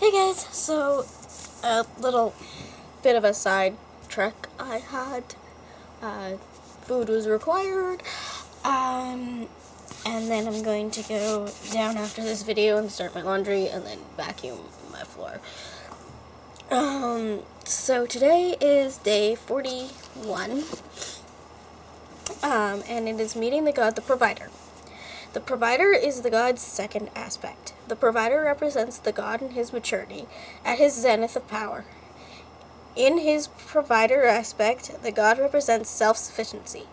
Hey guys, so a little bit of a side trek I had. Food was required, and then I'm going to go down after this video and start my laundry and then vacuum my floor. So today is day 41, and it is meeting the God, the provider. The provider is the God's second aspect. The provider represents the God in his maturity, at his zenith of power. In his provider aspect, the God represents self-sufficiency.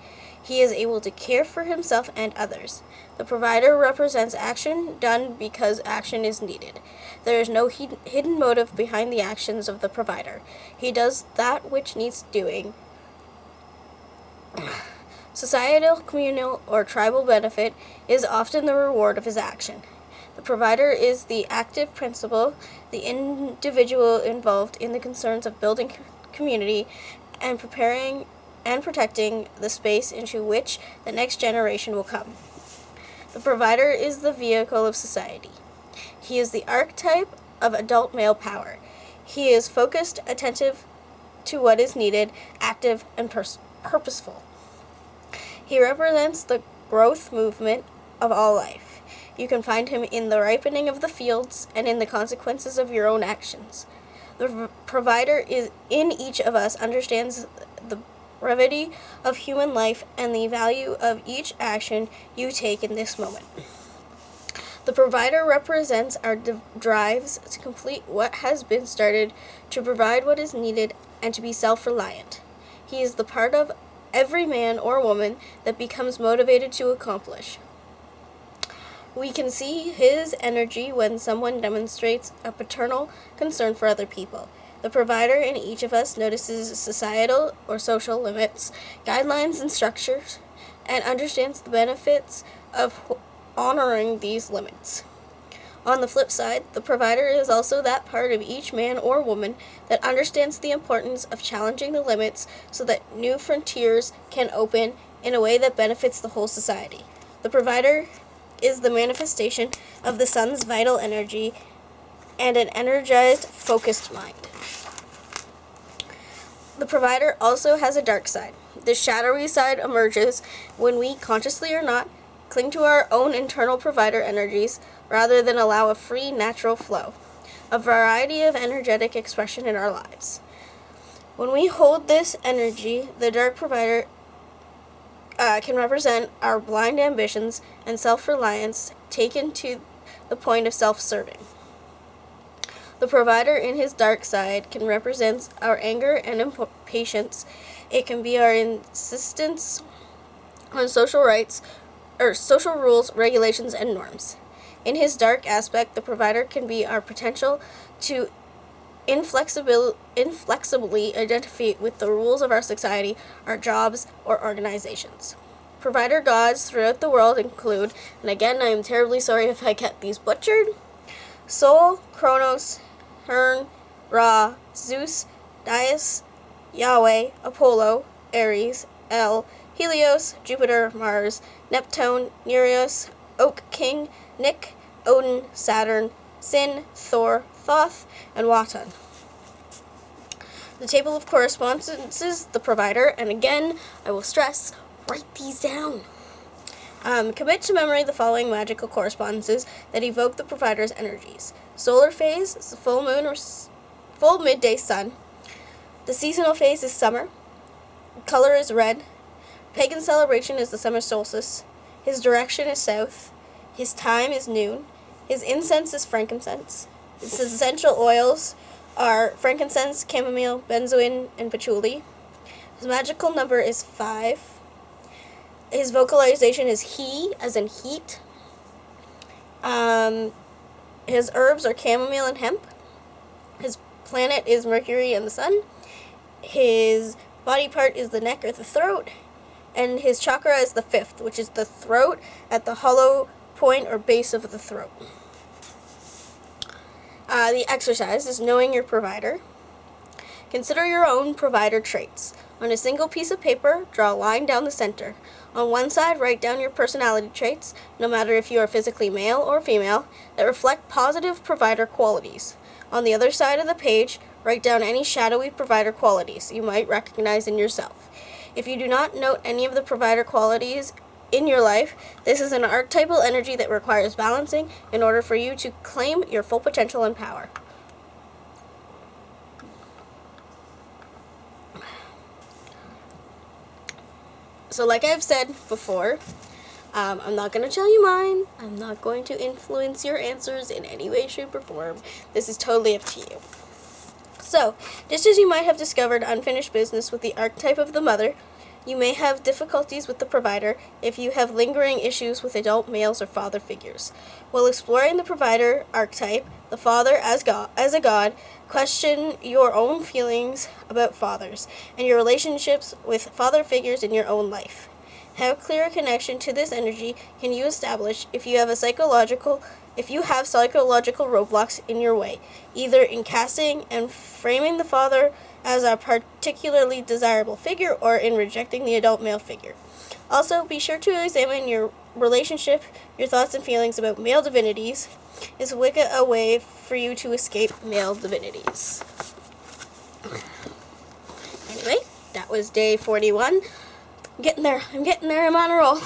He is able to care for himself and others. The provider represents action done because action is needed. There is no hidden motive behind the actions of the provider. He does that which needs doing. Societal, communal, or tribal benefit is often the reward of his action. The provider is the active principle, the individual involved in the concerns of building community and preparing and protecting the space into which the next generation will come. The provider is the vehicle of society. He is the archetype of adult male power. He is focused, attentive to what is needed, active, and purposeful. He represents the growth movement of all life. You can find him in the ripening of the fields and in the consequences of your own actions. The provider is in each of us understands the brevity of human life and the value of each action you take in this moment. The provider represents our drives to complete what has been started, to provide what is needed, and to be self-reliant. He is the part of every man or woman that becomes motivated to accomplish. We can see his energy when someone demonstrates a paternal concern for other people. The provider in each of us notices societal or social limits, guidelines, and structures, and understands the benefits of honoring these limits. On the flip side, the provider is also that part of each man or woman that understands the importance of challenging the limits so that new frontiers can open in a way that benefits the whole society. The provider is the manifestation of the sun's vital energy and an energized, focused mind. The provider also has a dark side. The shadowy side emerges when we, consciously or not, cling to our own internal provider energies rather than allow a free, natural flow, a variety of energetic expression in our lives. When we hold this energy, the dark provider can represent our blind ambitions and self-reliance taken to the point of self-serving. The provider in his dark side can represent our anger and impatience. It can be our insistence on social rights or social rules, regulations, and norms. In his dark aspect, the provider can be our potential to inflexibly identify with the rules of our society, our jobs, or organizations. Provider gods throughout the world include, and again I am terribly sorry if I get these butchered, Sol, Kronos, Hern, Ra, Zeus, Dais, Yahweh, Apollo, Ares, El, Helios, Jupiter, Mars, Neptune, Nereus, Oak King, Nick, Odin, Saturn, Sin, Thor, Thoth, and Wotan. The table of correspondences, the provider, and again, I will stress, write these down. Commit to memory the following magical correspondences that evoke the provider's energies. Solar phase is the full moon or full midday sun. The seasonal phase is summer. Color is red. Pagan celebration is the summer solstice. His direction is south. His time is noon. His incense is frankincense. His essential oils are frankincense, chamomile, benzoin, and patchouli. His magical number is 5. His vocalization is he, as in heat. His herbs are chamomile and hemp. His planet is Mercury and the sun. His body part is the neck or the throat. And his chakra is the 5th, which is the throat at the hollow point or base of the throat. The exercise is knowing your provider. Consider your own provider traits. On a single piece of paper, draw a line down the center. On one side, write down your personality traits, no matter if you are physically male or female, that reflect positive provider qualities. On the other side of the page, write down any shadowy provider qualities you might recognize in yourself. If you do not note any of the provider qualities in your life, this is an archetypal energy that requires balancing in order for you to claim your full potential and power. So like I've said before, I'm not going to tell you mine. I'm not going to influence your answers in any way, shape, or form. This is totally up to you. So, just as you might have discovered unfinished business with the archetype of the mother, you may have difficulties with the provider if you have lingering issues with adult males or father figures. While exploring the provider archetype, the father as a god, question your own feelings about fathers and your relationships with father figures in your own life. How clear a connection to this energy can you establish if you have psychological roadblocks in your way, either in casting and framing the father as a particularly desirable figure or in rejecting the adult male figure. Also, be sure to examine your relationship, your thoughts and feelings about male divinities. Is Wicca a way for you to escape male divinities? Anyway, that was day 41. I'm getting there. I'm on a roll.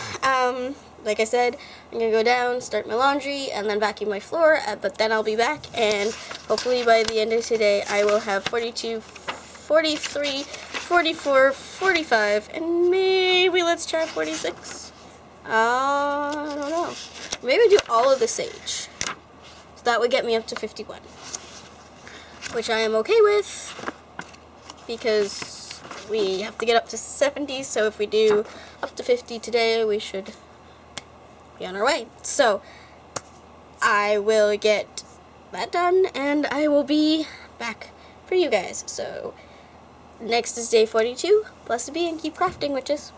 Like I said, I'm going to go down, start my laundry, and then vacuum my floor, but then I'll be back, and hopefully by the end of today, I will have 42, 43, 44, 45, and maybe let's try 46. I don't know. Maybe do all of the sage. So that would get me up to 51, which I am okay with, because we have to get up to 70, so if we do up to 50 today, we should be on our way. So I will get that done, and I will be back for you guys. So next is day 42. Blessed be and keep crafting, witches.